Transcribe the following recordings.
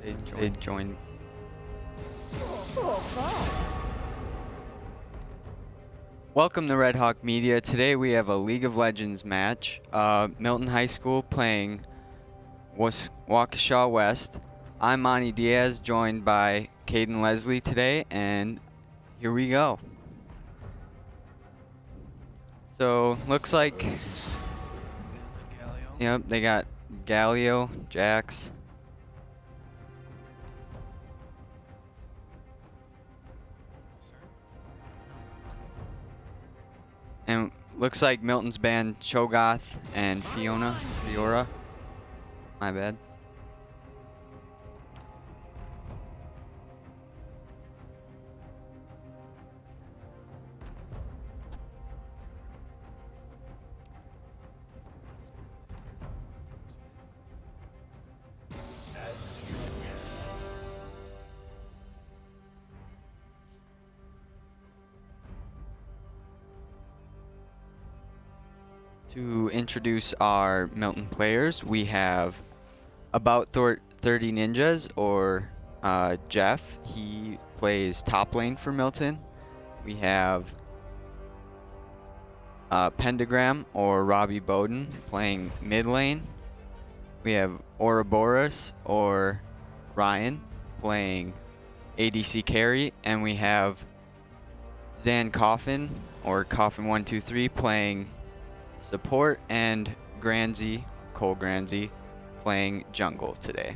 They joined. Welcome to Red Hawk Media. Today we have a League of Legends match. Milton High School playing Waukesha West. I'm Monty Diaz, joined by Caden Leslie today, and here we go. So looks like, yep, they got Galio, Jax. And looks like Milton's banned Cho'Gath and Fiora. My bad. To introduce our Milton players, we have about 30 ninjas, or Jeff. He plays top lane for Milton. We have Pentagram, or Robbie Bowden, playing mid lane. We have Ouroboros, or Ryan, playing ADC carry, and we have Zan Coffin, or Coffin123, playing support, and Cole Granzy, playing jungle today.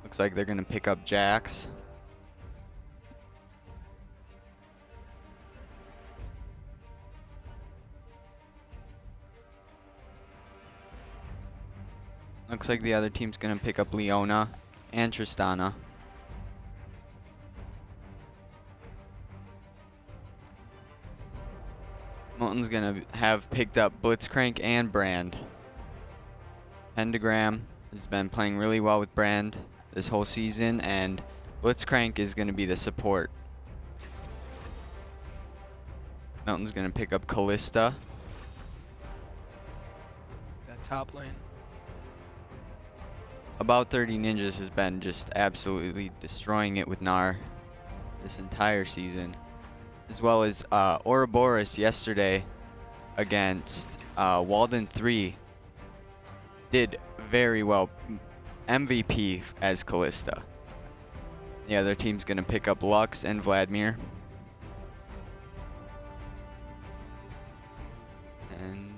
Looks like they're gonna pick up Jax. Looks like the other team's gonna pick up Leona and Tristana. Milton's gonna have picked up Blitzcrank and Brand. Pentagram has been playing really well with Brand this whole season, and Blitzcrank is gonna be the support. Milton's gonna pick up Callista. That top lane. About 30 Ninjas has been just absolutely destroying it with Gnar this entire season, as well as Ouroboros yesterday against Walden III did very well. MVP as Callista. The other team's gonna pick up Lux and Vladimir. And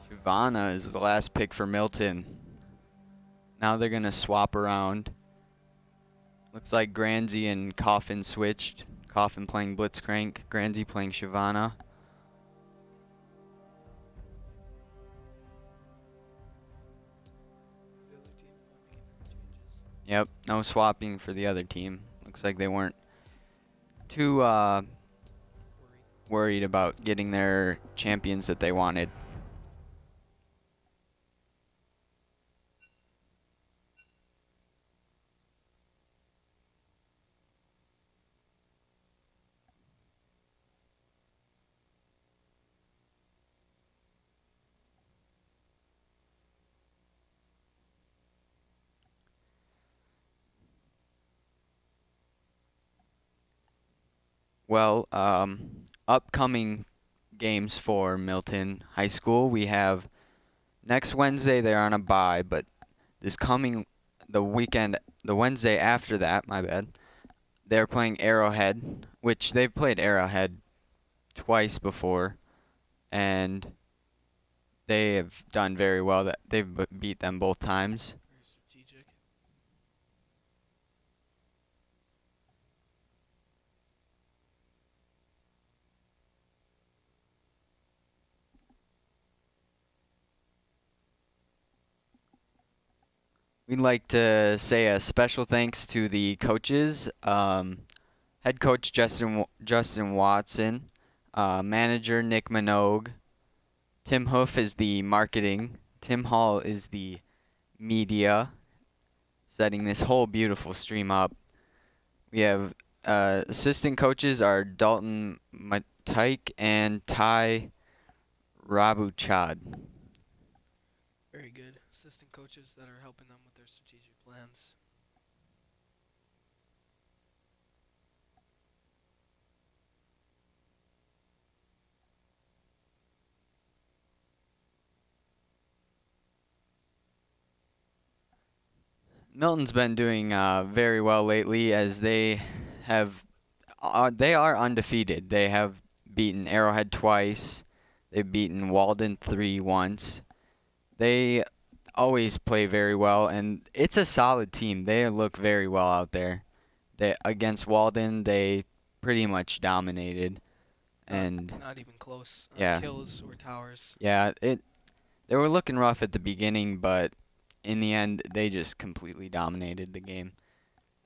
Shyvana is the last pick for Milton. Now they're gonna swap around. Looks like Granzy and Coffin switched. Coffin playing Blitzcrank, Granzy playing Shyvana. Yep, no swapping for the other team. Looks like they weren't too worried about getting their champions that they wanted. Well, upcoming games for Milton High School, we have next Wednesday. They're on a bye, but the Wednesday after that, my bad, they're playing Arrowhead, which they've played Arrowhead twice before, and they have done very well. That they've beat them both times. Very strategic. We'd like to say a special thanks to the coaches, head coach Justin Watson, manager Nick Minogue, Tim Hoof is the marketing. Tim Hall is the media, setting this whole beautiful stream up. We have assistant coaches are Dalton Mataik and Ty Rabuchad. Very good assistant coaches that are helping them with their strategic plans. Milton's been doing very well lately as they are undefeated. They have beaten Arrowhead twice. They've beaten Walden 3 once. They always play very well, and it's a solid team. They look very well out there. They against Walden, they pretty much dominated, Not and not even close on yeah, kills or towers. yeah, they were looking rough at the beginning, but in the end, they just completely dominated the game.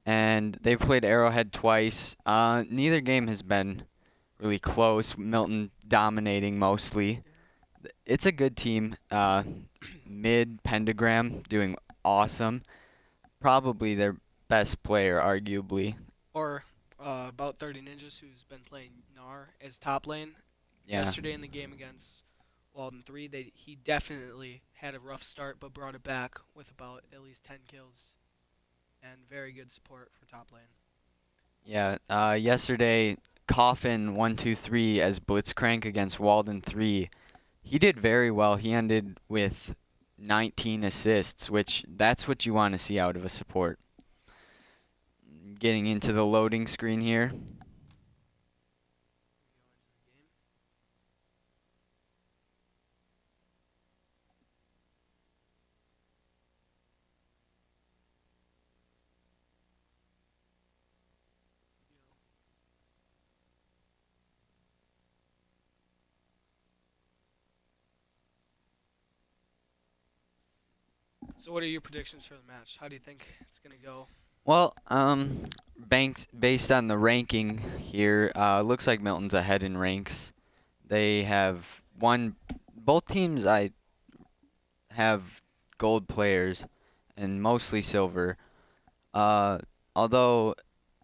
And they've played Arrowhead twice. Neither game has been really close. Milton dominating mostly. It's a good team. Mid Pentagram doing awesome. Probably their best player, arguably. Or about 30 Ninjas, who's been playing Nar as top lane. Yeah. Yesterday in the game against Walden 3, he definitely had a rough start, but brought it back with about at least 10 kills and very good support for top lane. Yeah. Yesterday, Coffin 1-2-3 as Blitzcrank against Walden 3. He did very well. He ended with 19 assists, which that's what you want to see out of a support. Getting into the loading screen here. So what are your predictions for the match? How do you think it's going to go? Well, based on the ranking here, looks like Milton's ahead in ranks. They have won. Both teams I have gold players, and mostly silver. Uh, although,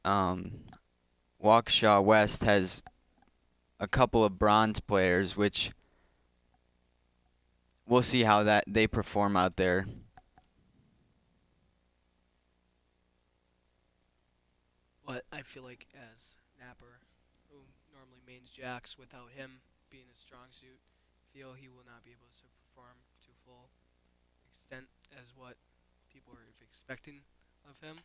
um, Waukesha West has a couple of bronze players, which we'll see how that they perform out there. But I feel like as Napper, who normally mains Jax, without him being a strong suit, feel he will not be able to perform to full extent as what people are expecting of him.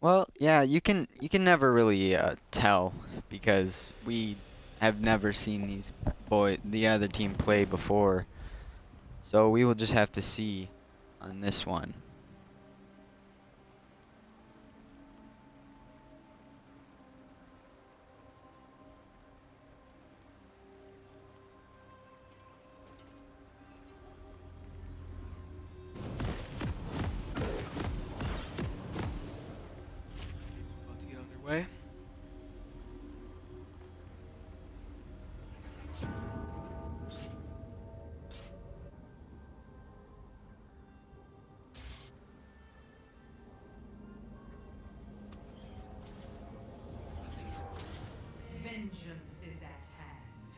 Well, yeah, you can never really tell because we have never seen the other team play before. So we will just have to see on this one. About to get underway. Vengeance is at hand.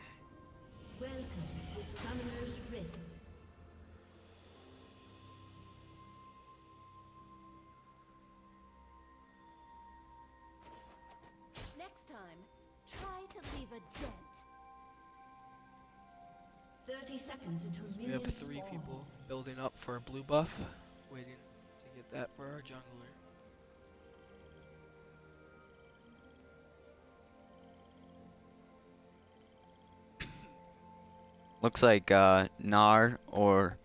Welcome to Summoner's Rift. Next time, try to leave a dent. 30 seconds until So we have minions three spawn. people building up for a blue buff, waiting to get that for our jungler. Looks like Nar or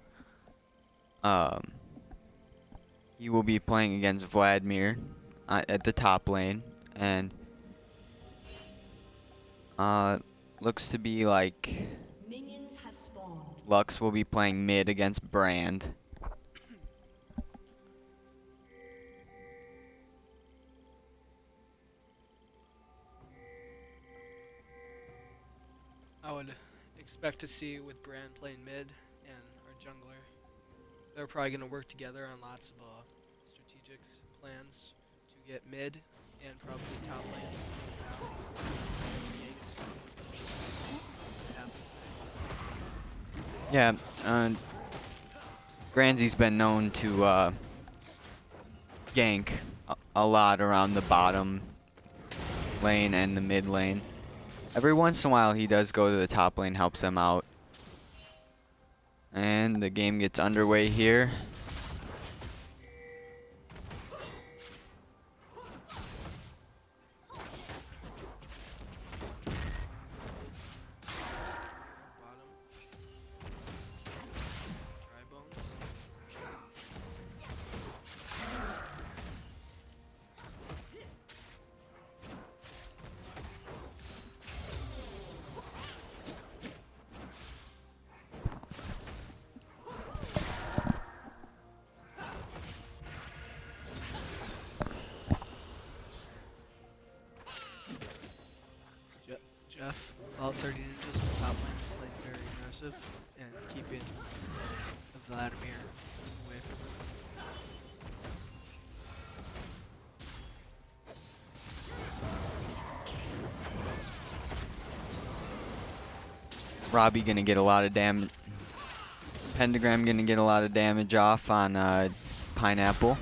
um he will be playing against Vladimir at the top lane, and looks to be like Minions have spawned. Lux will be playing mid against Brand. I would expect to see with Brand playing mid and our jungler. They're probably going to work together on lots of strategic plans to get mid and probably top lane. Yeah, Granzy's been known to gank a lot around the bottom lane and the mid lane. Every once in a while he does go to the top lane, helps them out. And the game gets underway here. Jeff, all 30 ninjas with top lane playing very aggressive and keeping the Vladimir away from him. Robbie gonna get a lot of damage. Pentagram gonna get a lot of damage off on Pineapple.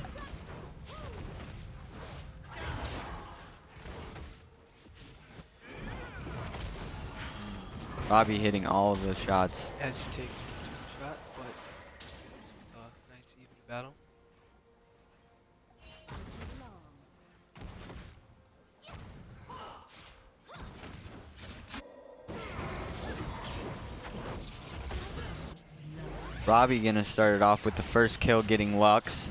Robbie hitting all of the shots. As he takes one shot, but with a nice even battle. Robbie gonna start it off with the first kill, getting Lux.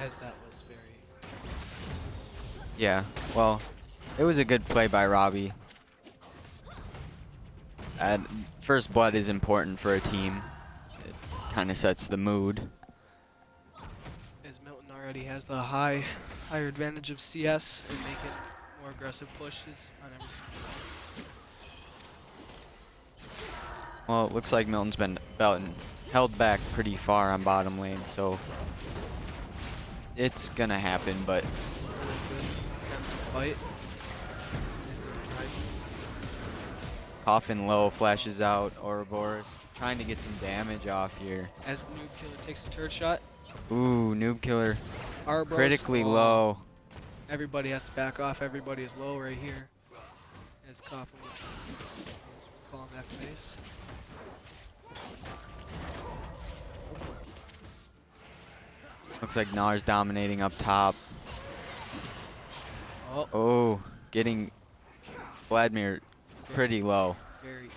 As that was very... Yeah, well, it was a good play by Robbie. First blood is important for a team. It kind of sets the mood. As Milton already has the higher advantage of CS and making more aggressive pushes on every single play. Well, it looks like Milton's been held back pretty far on bottom lane, so it's gonna happen, but Really good attempt to fight. Coffin low, flashes out, Ouroboros trying to get some damage off here. As the Noob Killer takes the turret shot, Ooh, Noob Killer Ouroboros, critically low. Everybody has to back off. Everybody is low right here. As Coffin will call him back to base. Looks like Nar's dominating up top. Oh, Oh, getting Vladimir pretty low. very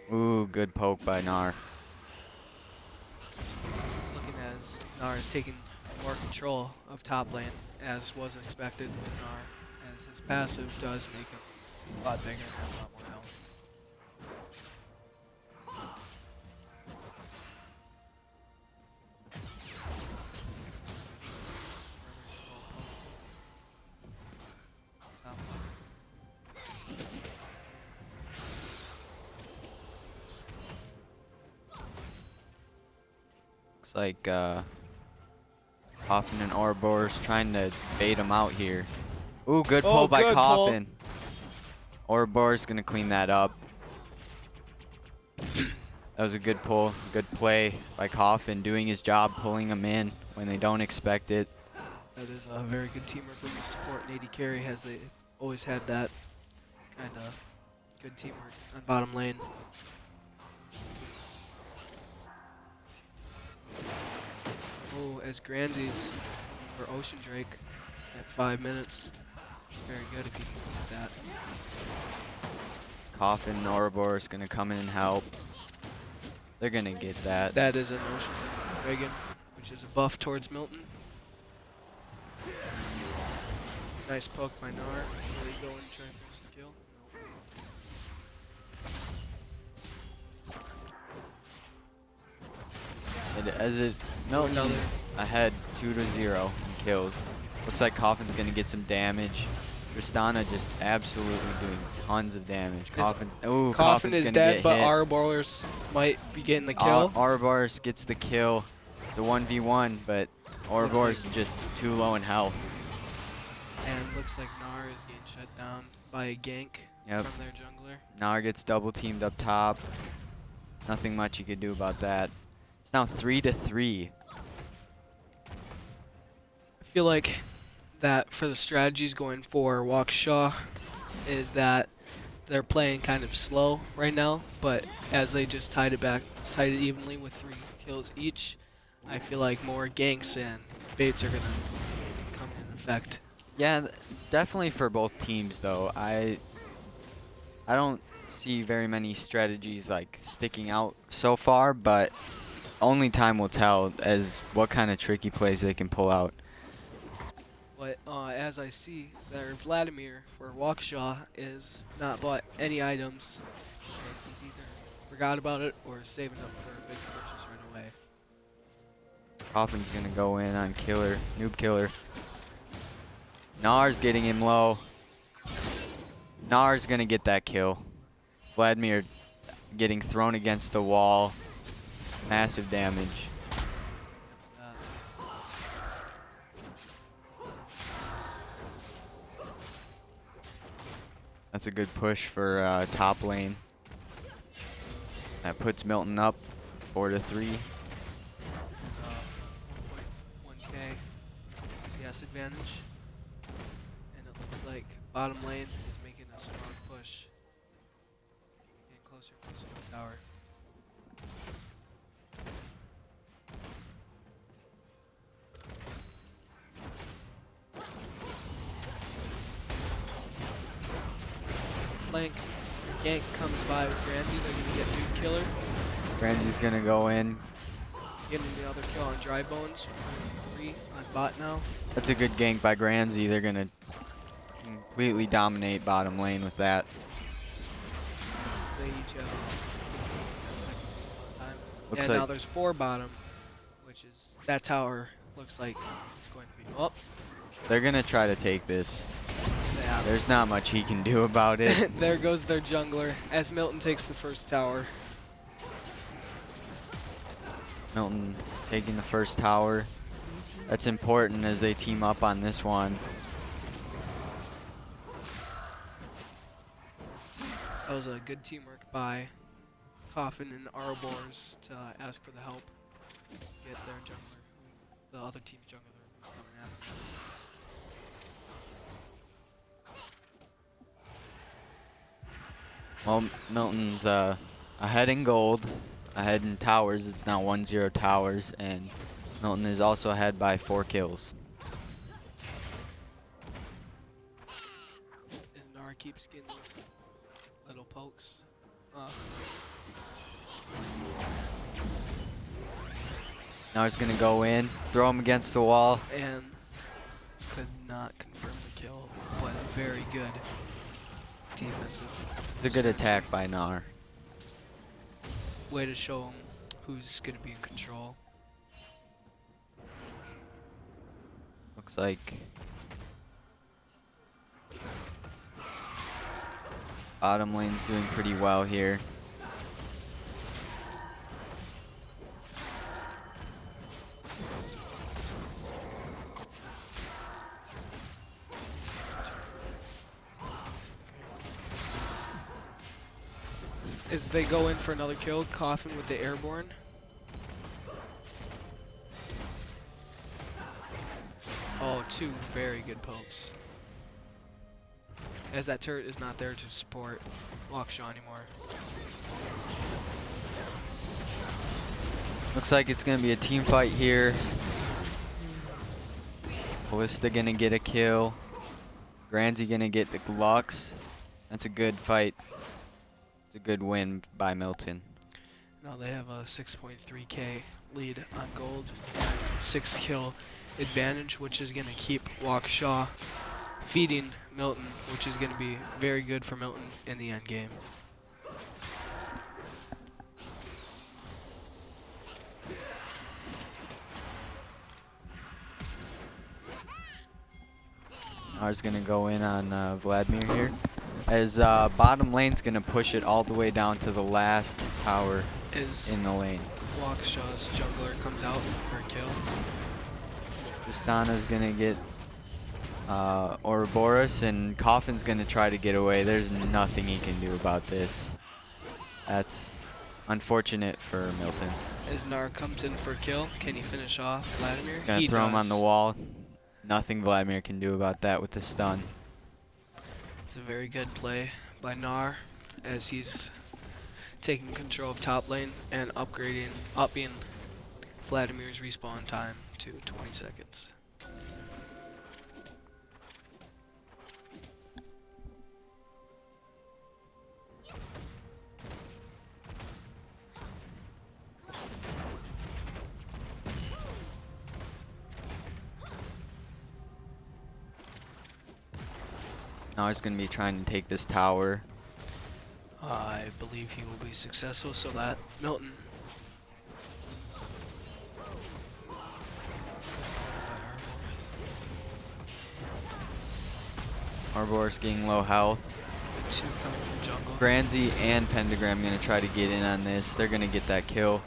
even. Ooh, good poke by Nar. Looking as Nar is taking more control of top lane, as was expected with Nar, as his passive does make him a lot bigger and have a lot more health. Looks like Coffin and Ouroboros trying to bait him out here. Ooh, good pull by good pull. Coffin. Ouroboros gonna clean that up. That was a good pull, good play by Coffin, doing his job, pulling him in when they don't expect it. That is a very good teamwork with the support and AD carry, as they always had that kind of good teamwork on bottom lane. Oh, as Granzy's for Ocean Drake at 5 minutes. Very good if you can get that. Coffin and Ouroboros gonna come in and help. They're gonna get that. That is an Ocean Dragon, which is a buff towards Milton. Nice poke by Nar. Will he go and try and finish the kill? No. Milton Another. ahead 2-0 in kills. Looks like Coffin's gonna get some damage. Tristana just absolutely doing tons of damage. Coffin, ooh, Coffin Coffin's is gonna dead, get but hit. Ouroboros might be getting the kill. Ouroboros gets the kill. It's a 1v1, but Ouroboros is just too low in health. And looks like Gnar is getting shut down by a gank from their jungler. Gnar gets double teamed up top. Nothing much you could do about that. It's now 3-3. I feel like that for the strategies going for Waukesha is that they're playing kind of slow right now, but as they just tied it evenly with 3 kills each, I feel like more ganks and baits are gonna come in effect. Yeah, definitely for both teams though. I don't see very many strategies like sticking out so far, but only time will tell as what kind of tricky plays they can pull out. But as I see, their Vladimir for Waukesha is not bought any items, and he's either forgot about it or saving up for a big purchase right away. Coffin's gonna go in on Killer, Noob Killer. Gnar's getting him low. Gnar's gonna get that kill. Vladimir getting thrown against the wall. Massive damage. That's a good push for top lane. That puts Milton up 4-3. 1.1k CS advantage. And it looks like bottom lane is making a strong push. Getting closer and closer to the tower. Flank gank comes by with Granzy, they're gonna get Noob Killer. Granzy's gonna go in. Getting the other kill on Dry Bones. 3 on bot now. That's a good gank by Granzy. They're gonna completely dominate bottom lane with that. They each have time. Looks And like now there's 4 bottom, which is that tower looks like it's going to be up. they're gonna try to take this. Yeah. There's not much he can do about it. There goes their jungler as Milton takes the first tower. Milton taking the first tower. That's important as they team up on this one. That was a good teamwork by Coffin and Ouroboros to ask for the help. Get their jungler, the other team's jungler who's coming after them. Well, Milton's ahead in gold, ahead in towers. It's now 1-0 towers, and Milton is also ahead by 4 kills. As Gnar keeps getting those little pokes. Now he's gonna go in, throw him against the wall. And could not confirm the kill, but very good defensive. It's a good attack by Gnar. Way to show him who's going to be in control. Looks like bottom lane's doing pretty well here. As they go in for another kill, Coffin with the airborne. Oh, 2 very good pokes. As that turret is not there to support Waukesha anymore. Looks like it's gonna be a team fight here. Ballista gonna get a kill. Granzy gonna get the Lux. That's a good fight. It's a good win by Milton. Now they have a 6.3k lead on gold. 6 kill advantage, which is going to keep Waukesha feeding Milton, which is going to be very good for Milton in the end game. Ours gonna go in on Vladimir here. As bottom lane's gonna push it all the way down to the last tower As in the lane. Waukesha's jungler comes out for a kill. Tristana's gonna get Ouroboros, and Coffin's gonna try to get away. There's nothing he can do about this. That's unfortunate for Milton. As Nar comes in for a kill, can he finish off Vladimir? Gonna He throw him on the does. wall. Nothing Vladimir can do about that with the stun. It's a very good play by Nar as he's taking control of top lane and upping Vladimir's respawn time to 20 seconds. Now he's gonna be trying to take this tower. I believe he will be successful, so that Milton. Ouroboros getting low health. The two coming from jungle. Granzy and Pentagram gonna try to get in on this. They're gonna get that kill.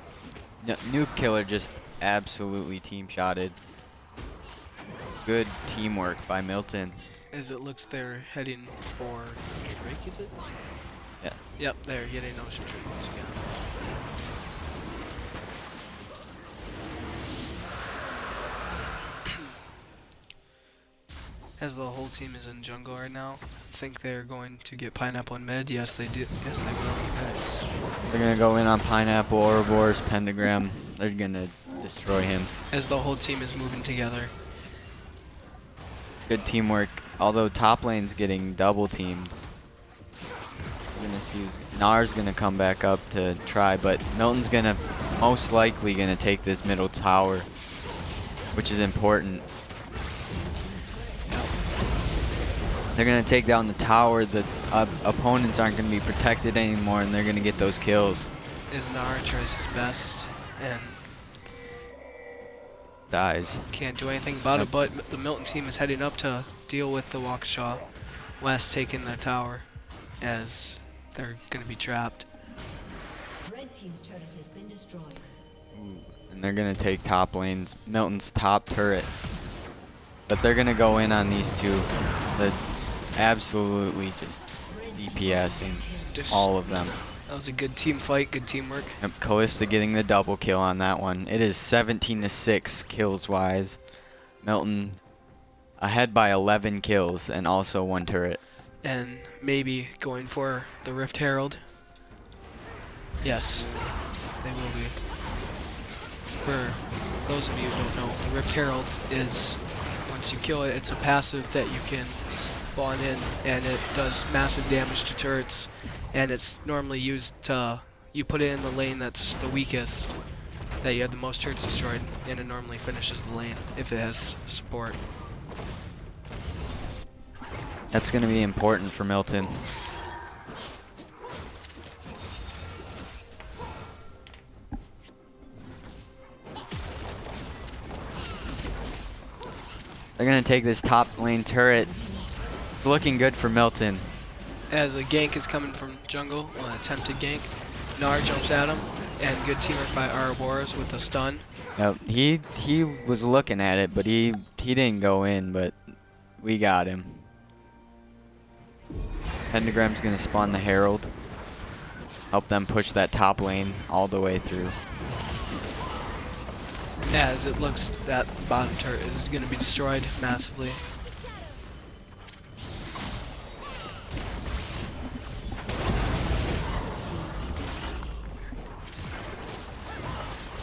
Nuke Killer just absolutely team shotted. Good teamwork by Milton. As it looks they're heading for Drake, is it? Yeah. Yep, they're getting Ocean Drake once again. As the whole team is in jungle right now, I think they're going to get Pineapple in mid. Yes, they do. Yes, they will. Guys. They're gonna go in on Pineapple, Ouroboros, Pentagram. They're gonna destroy him. As the whole team is moving together. Good teamwork. Although top lane's getting double teamed. We're gonna see Nar's gonna come back up to try, but Milton's gonna most likely gonna take this middle tower, which is important. They're gonna take down the tower. The opponents aren't gonna be protected anymore, and they're gonna get those kills. As Nar tries his best and Dies. can't do anything about it, but the Milton team is heading up to deal with the Waukesha West taking their tower as they're going to be trapped. Red team's turret has been destroyed. And they're gonna take top lanes, Milton's top turret. But they're gonna go in on these two. The absolutely just DPSing all of them. That was a good team fight, good teamwork. Yep, Callista getting the double kill on that one. It is 17-6 kills wise. Milton ahead by 11 kills and also one turret. And maybe going for the Rift Herald. Yes, they will be. For those of you who don't know, the Rift Herald is, once you kill it, it's a passive that you can spawn in, and it does massive damage to turrets. And it's normally used to, you put it in the lane that's the weakest, that you have the most turrets destroyed, and it normally finishes the lane if it has support. That's gonna be important for Milton. They're gonna take this top lane turret. It's looking good for Milton. As a gank is coming from jungle, an attempted gank, Nar jumps at him, and good teamwork by Ouroboros with the stun. Yep, he was looking at it, but he didn't go in, but we got him. Pentagram's gonna spawn the Herald. Help them push that top lane all the way through. As it looks that the bottom turret is going to be destroyed massively.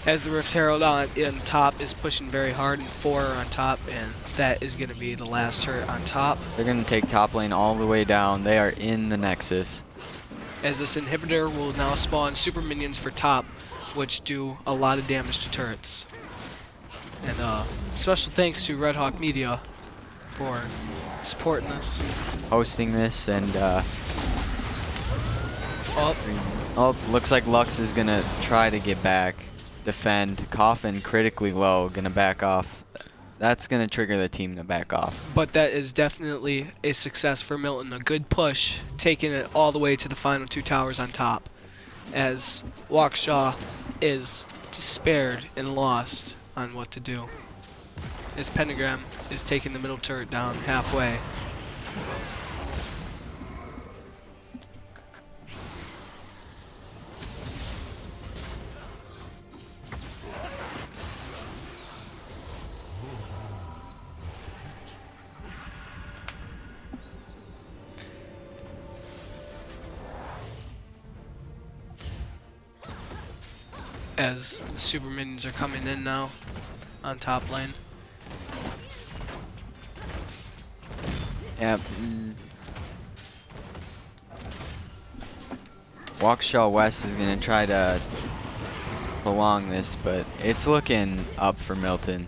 As the Rift Herald in top is pushing very hard, and 4 are on top, and that is going to be the last turret on top. They're gonna take top lane all the way down. They are in the Nexus. As this inhibitor will now spawn super minions for top, which do a lot of damage to turrets. And special thanks to Red Hawk Media for supporting us. Hosting this, and Oh, looks like Lux is gonna try to get back, defend. Coffin critically low, gonna back off. That's going to trigger the team to back off. But that is definitely a success for Milton. A good push, taking it all the way to the final 2 towers on top, as Waukesha is despaired and lost on what to do. As Pentagram is taking the middle turret down halfway. As the super minions are coming in now on top lane. Yep. Waukesha West is going to try to prolong this, but it's looking up for Milton.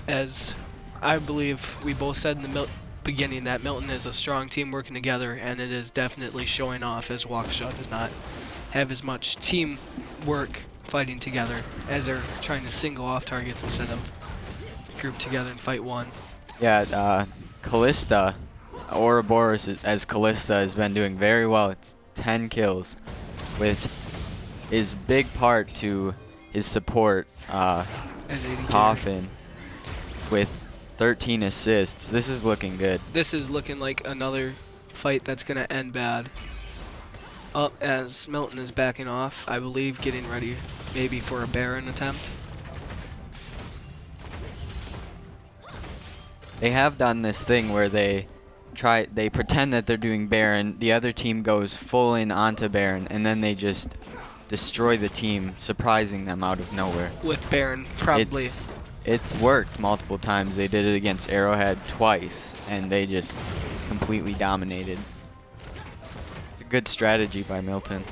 As I believe we both said in the beginning that Milton is a strong team working together, and it is definitely showing off as Waukesha does not have as much teamwork fighting together as they're trying to single off targets instead of group together and fight one. Yeah, Callista, Ouroboros as Callista has been doing very well. It's 10 kills, which is big part to his support, As AD Coffin, with 13 assists. This is looking good. This is looking like another fight that's going to end bad. Up as Milton is backing off, I believe getting ready maybe for a Baron attempt. They have done this thing where they pretend that they're doing Baron, the other team goes full in onto Baron, and then they just destroy the team, surprising them out of nowhere. With Baron, probably. It's worked multiple times. They did it against Arrowhead twice, and they just completely dominated. It's a good strategy by Milton.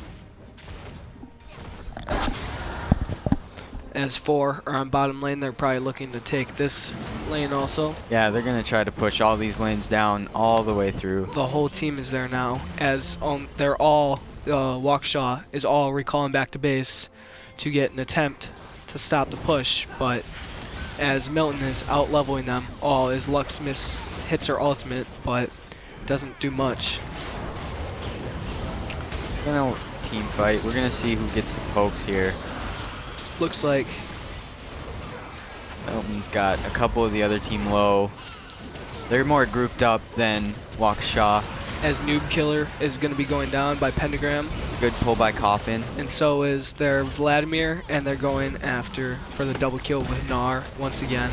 As 4 are on bottom lane, they're probably looking to take this lane also. Yeah, they're going to try to push all these lanes down all the way through. The whole team is there now, as they're all, Waukesha is all recalling back to base to get an attempt to stop the push, but as Milton is out-leveling them all, as Lux hits her ultimate, but doesn't do much. Gonna team fight. We're gonna see who gets the pokes here. Looks like Milton's got a couple of the other team low. They're more grouped up than Waukesha. as Noob Killer is going to be going down by Pentagram, Good pull by Coffin. and so is their Vladimir, and they're going after for the double kill with Gnar once again.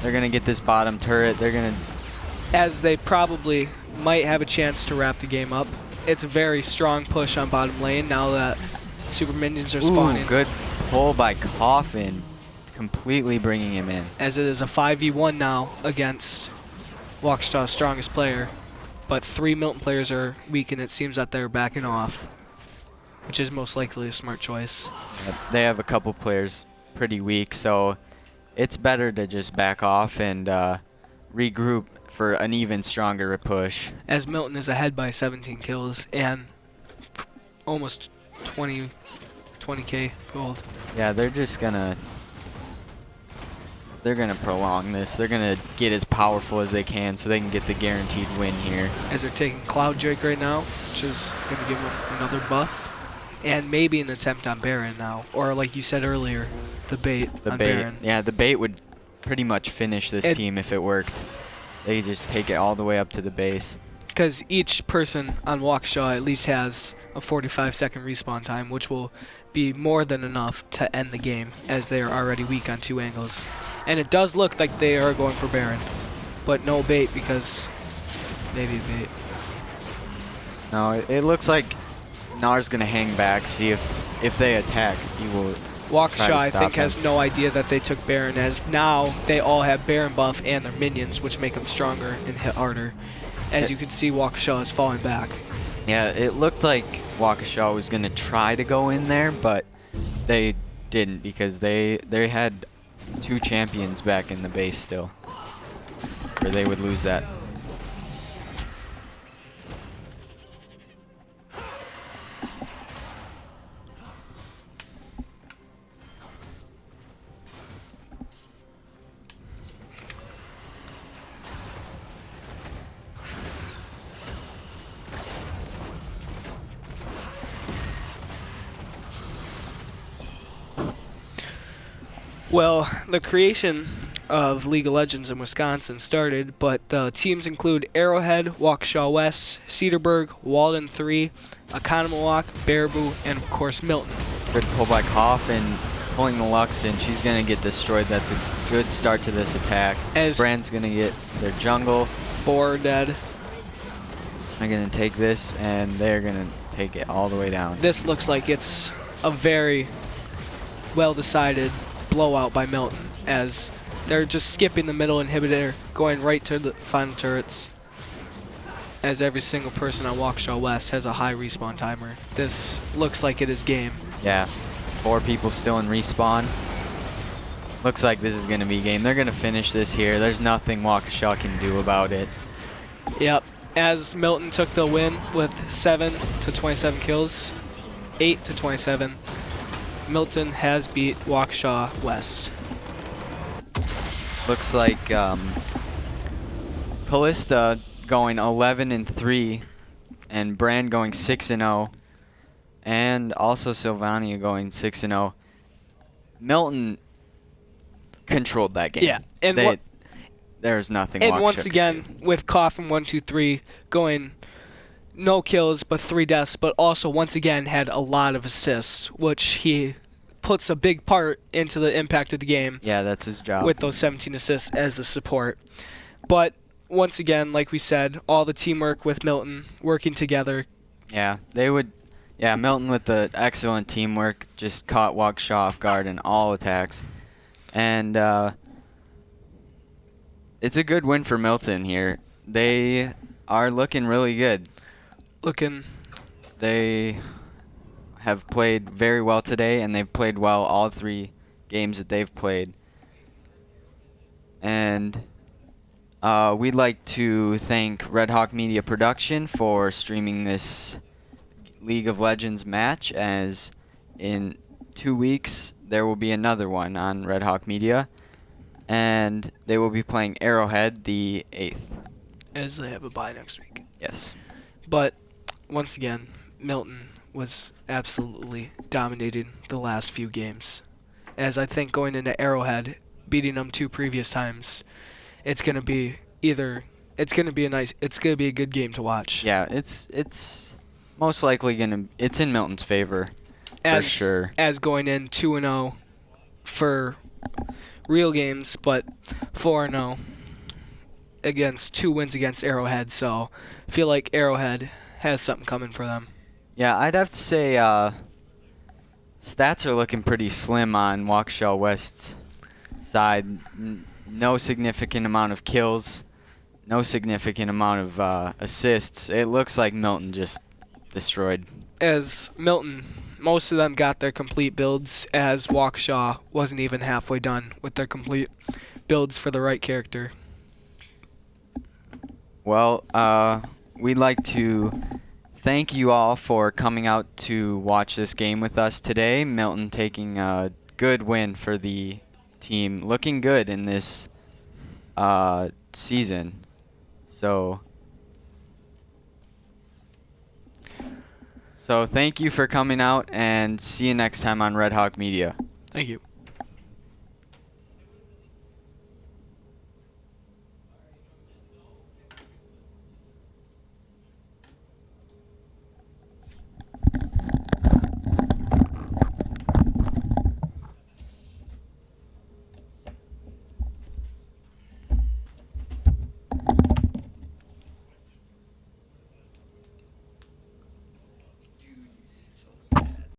They're gonna get this bottom turret. They're gonna. As they probably might have a chance to wrap the game up. It's a very strong push on bottom lane now that super minions are spawning. Ooh, good pull by Coffin. Completely bringing him in. As it is a 5v1 now against Waukesha's strongest player. But 3 Milton players are weak, and it seems that they're backing off, which is most likely a smart choice. They have a couple players pretty weak, so it's better to just back off and regroup for an even stronger push. As Milton is ahead by 17 kills and almost 20k gold. Yeah, they're just gonna. They're gonna prolong this. They're gonna get as powerful as they can so they can get the guaranteed win here. As they're taking Cloud Drake right now, which is going to give them another buff. And maybe an attempt on Baron now. Or like you said earlier, the bait on Baron. Yeah, the bait would pretty much finish this team if it worked. They just take it all the way up to the base. Because each person on Waukesha at least has a 45-second respawn time, which will be more than enough to end the game, as they are already weak on 2 angles. And it does look like they are going for Baron, but no bait because maybe a bait. No, it looks like Gnar's gonna hang back, see if they attack, he will. Waukesha, I think, him. has no idea that they took Baron, as now they all have Baron buff and their minions, which make them stronger and hit harder. As you can see, Waukesha is falling back. Yeah, it looked like Waukesha was gonna try to go in there, but they didn't because they had 2 champions back in the base still, or they would lose that. Well, the creation of League of Legends in Wisconsin started, but the teams include Arrowhead, Waukesha West, Cedarburg, Walden III, Oconomowoc, Baraboo, and of course Milton. Good pull by Coffin, pulling the Lux in. She's going to get destroyed. That's a good start to this attack. As Brand's going to get their jungle. 4 dead. They're going to take this, and they're going to take it all the way down. This looks like it's a very well-decided blowout by Milton, as they're just skipping the middle inhibitor, going right to the final turrets, as every single person on Waukesha West has a high respawn timer. This looks like it is game. Yeah, 4 people still in respawn. Looks like this is going to be game. They're going to finish this here. There's nothing Waukesha can do about it. Yep, as Milton took the win with 7 to 27 kills, 8 to 27. Milton has beat Waukesha West. Looks like Callista going 11-3, and Brand going 6-0, and also Sylvania going 6-0. Milton controlled that game. Yeah, and there's nothing. And Waukesha once could again, do. with Coffin 1-2-3 going no kills but 3 deaths, but also once again had a lot of assists, which he puts a big part into the impact of the game. Yeah, that's his job. With those 17 assists as the support. But once again, like we said, all the teamwork with Milton working together. Yeah, they would. Yeah, Milton with the excellent teamwork just caught Waukesha off guard in all attacks, and it's a good win for Milton here. They are looking really good. They have played very well today, and they've played well all 3 games that they've played. And we'd like to thank Red Hawk Media Production for streaming this League of Legends match, as in 2 weeks there will be another one on Red Hawk Media, and they will be playing Arrowhead the 8th. As they have a bye next week. Yes. But once again, Milton was absolutely dominating the last few games. As I think going into Arrowhead, beating them 2 previous times, it's gonna be a good game to watch. Yeah, it's most likely it's in Milton's favor for sure. As going in 2-0 for real games, but 4-0 against 2 wins against Arrowhead, so I feel like Arrowhead has something coming for them. Yeah, I'd have to say stats are looking pretty slim on Waukesha West's side. No significant amount of kills, no significant amount of assists. It looks like Milton just destroyed. As Milton, most of them got their complete builds, as Waukesha wasn't even halfway done with their complete builds for the right character. Well, we'd like to thank you all for coming out to watch this game with us today. Milton taking a good win for the team, looking good in this season. So thank you for coming out, and see you next time on Red Hawk Media. Thank you.